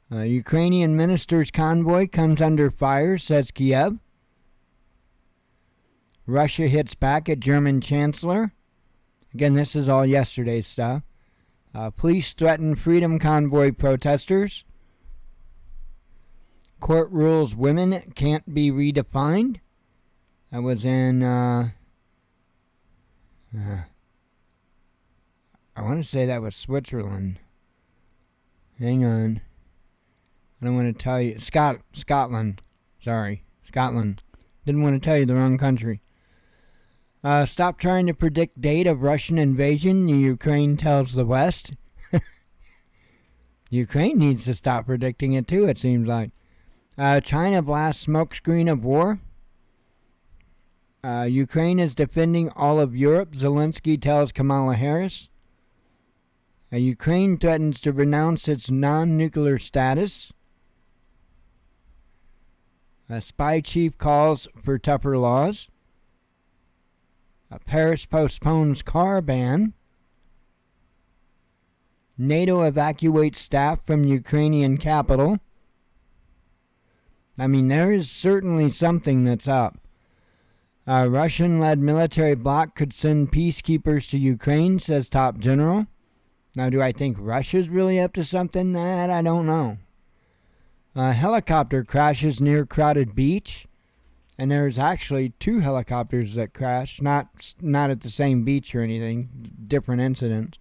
Ukrainian minister's convoy comes under fire, says Kiev. Russia hits back at German chancellor. Again, this is all yesterday's stuff. Police threaten freedom convoy protesters. Court rules women can't be redefined. That was in... I want to say that was Switzerland. Hang on. I don't want to tell you. Scotland. Sorry. Scotland. Didn't want to tell you the wrong country. Stop trying to predict date of Russian invasion, Ukraine tells the West. Ukraine needs to stop predicting it too, it seems like. China blasts smokescreen of war. Ukraine is defending all of Europe, Zelensky tells Kamala Harris. Ukraine threatens to renounce its non-nuclear status. A spy chief calls for tougher laws. Paris postpones car ban. NATO evacuates staff from Ukrainian capital. I mean, there is certainly something that's up. Russian-led military bloc could send peacekeepers to Ukraine, says top general. Now, do I think Russia's really up to something? That I don't know. A helicopter crashes near crowded beach. And there's actually 2 helicopters that crashed, not at the same beach or anything, different incidents.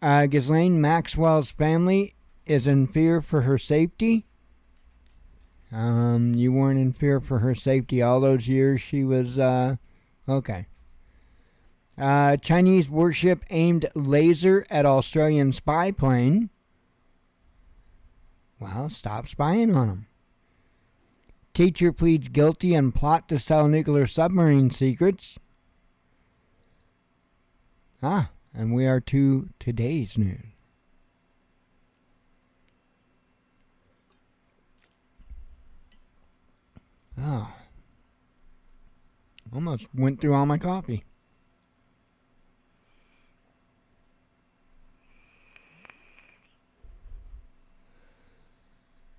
Ghislaine Maxwell's family is in fear for her safety. You weren't in fear for her safety all those years she was, okay. Chinese warship aimed laser at Australian spy plane. Well, stop spying on them. Teacher pleads guilty and plot to sell nuclear submarine secrets. And we are to today's news. Almost went through all my coffee.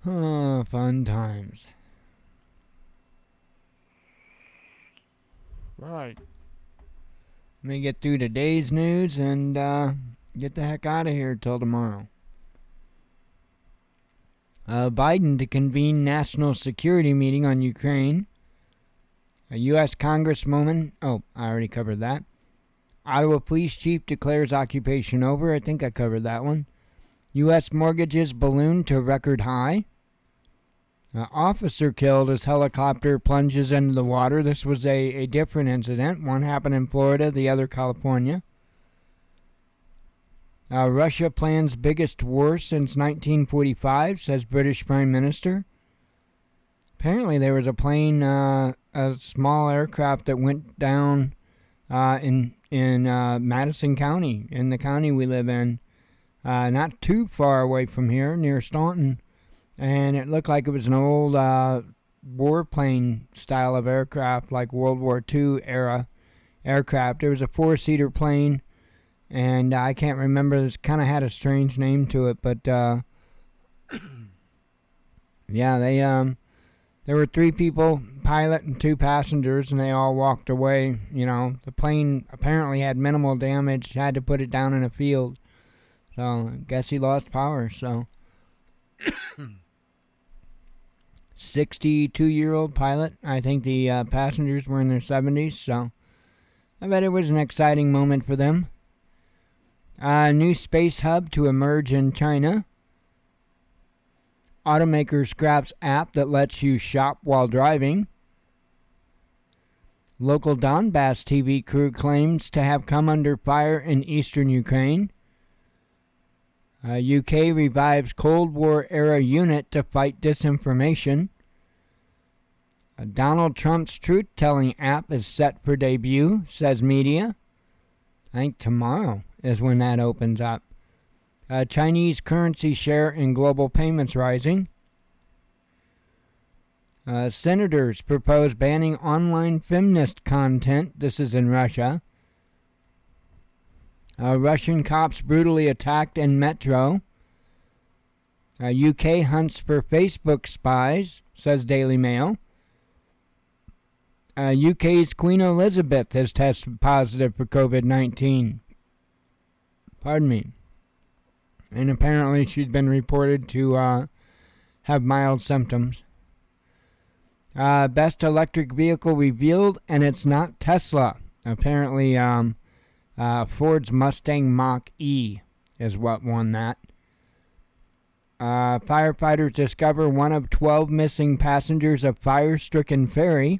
Fun times. Right. Let me get through today's news and get the heck out of here till tomorrow. Biden to convene national security meeting on Ukraine. A U.S. Congresswoman. I already covered that. Ottawa police chief declares occupation over. I think I covered that one. U.S. mortgages balloon to record high. Officer killed as helicopter plunges into the water. This was a different incident. One happened in Florida, the other California. Russia plans biggest war since 1945, says British Prime Minister. Apparently there was a plane, a small aircraft that went down in Madison County, in the county we live in, not too far away from here, near Staunton. And it looked like it was an old warplane style of aircraft, like World War II era aircraft. It was a 4-seater plane, and I can't remember. It kind of had a strange name to it, but yeah, there were 3 people, pilot and 2 passengers, and they all walked away. You know, the plane apparently had minimal damage. Had to put it down in a field, so I guess he lost power. So. 62-year-old pilot. I think the passengers were in their 70s, so I bet it was an exciting moment for them. New space hub to emerge in China. Automaker scraps app that lets you shop while driving. Local Donbass TV crew claims to have come under fire in eastern Ukraine. UK revives Cold War-era unit to fight disinformation. Donald Trump's truth-telling app is set for debut, says media. I think tomorrow is when that opens up. Chinese currency share in global payments rising. Senators propose banning online feminist content. This is in Russia. Russian cops brutally attacked in metro. UK hunts for Facebook spies, says Daily Mail. UK's Queen Elizabeth has tested positive for COVID-19. Pardon me. And apparently she's been reported to have mild symptoms. Best electric vehicle revealed, and it's not Tesla. Apparently, Ford's Mustang Mach-E is what won that. Firefighters discover one of 12 missing passengers of fire-stricken ferry.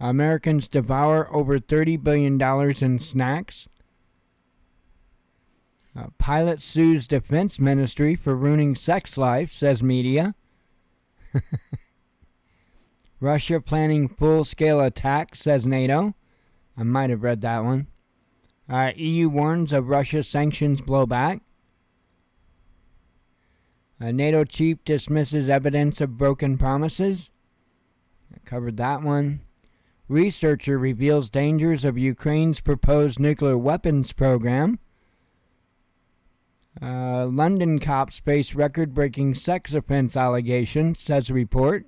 Americans devour over $30 billion in snacks. Pilot sues defense ministry for ruining sex life, says media. Russia planning full-scale attack, says NATO. I might have read that one. EU warns of Russia sanctions blowback. NATO chief dismisses evidence of broken promises. I covered that one. Researcher reveals dangers of Ukraine's proposed nuclear weapons program. London cops face record-breaking sex offense allegations, says report.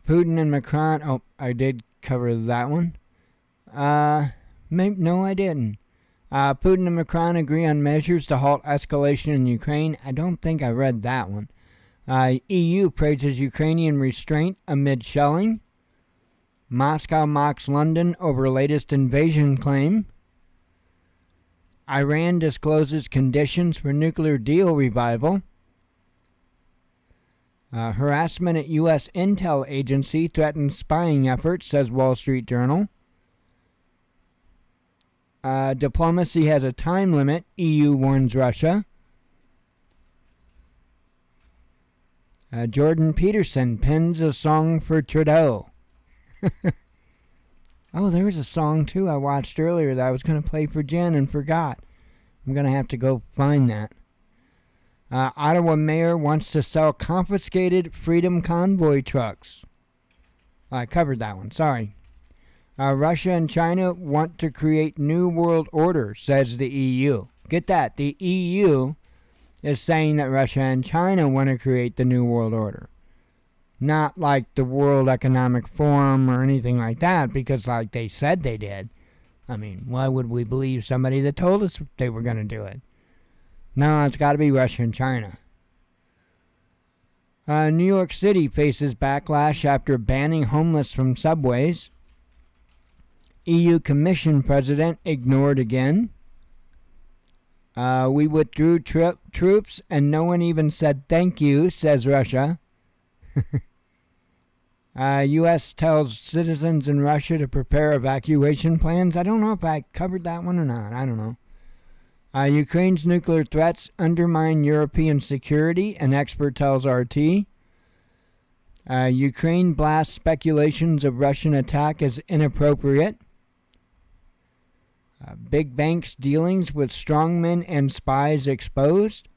Putin and Macron... Oh, I did cover that one. No, I didn't. Putin and Macron agree on measures to halt escalation in Ukraine. I don't think I read that one. EU praises Ukrainian restraint amid shelling. Moscow mocks London over latest invasion claim. Iran discloses conditions for nuclear deal revival. Harassment at U.S. intel agency threatens spying efforts, says Wall Street Journal. Diplomacy has a time limit, EU warns Russia. Jordan Peterson pens a song for Trudeau. Oh, there was a song, too, I watched earlier that I was going to play for Jen and forgot. I'm going to have to go find that. Ottawa mayor wants to sell confiscated Freedom Convoy trucks. I covered that one, sorry. Russia and China want to create new world order, says the EU. Get that, the EU is saying that Russia and China want to create the new world order. Not like the World Economic Forum or anything like that, because like they said they did. I mean, why would we believe somebody that told us they were going to do it? No, it's got to be Russia and China. New York City faces backlash after banning homeless from subways. EU Commission President ignored again. We withdrew troops and no one even said thank you, says Russia. U.S. tells citizens in Russia to prepare evacuation plans. I don't know if I covered that one or not. I don't know. Ukraine's nuclear threats undermine European security, an expert tells RT. Ukraine blasts speculations of Russian attack as inappropriate. Big banks' dealings with strongmen and spies exposed.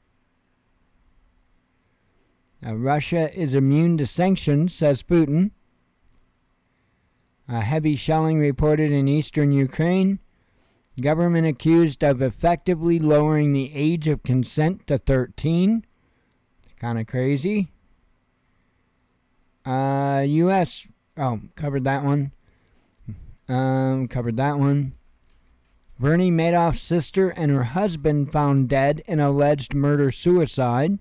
Russia is immune to sanctions, says Putin. Heavy shelling reported in eastern Ukraine. Government accused of effectively lowering the age of consent to 13. Kind of crazy. U.S. Oh, covered that one. Covered that one. Bernie Madoff's sister and her husband found dead in alleged murder-suicide.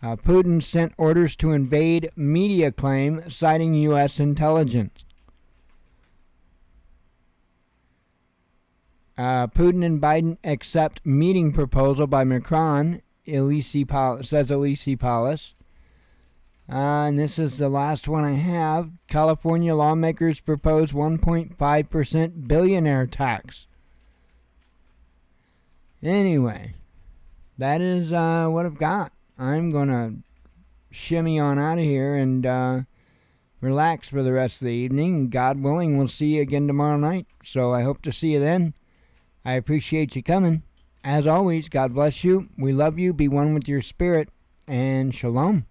Putin sent orders to invade media claim citing U.S. intelligence. Putin and Biden accept meeting proposal by Macron, says Elise Paulus. And this is the last one I have. California lawmakers propose 1.5% billionaire tax. Anyway, that is what I've got. I'm going to shimmy on out of here and relax for the rest of the evening. God willing, we'll see you again tomorrow night. So I hope to see you then. I appreciate you coming. As always, God bless you. We love you. Be one with your spirit. And shalom.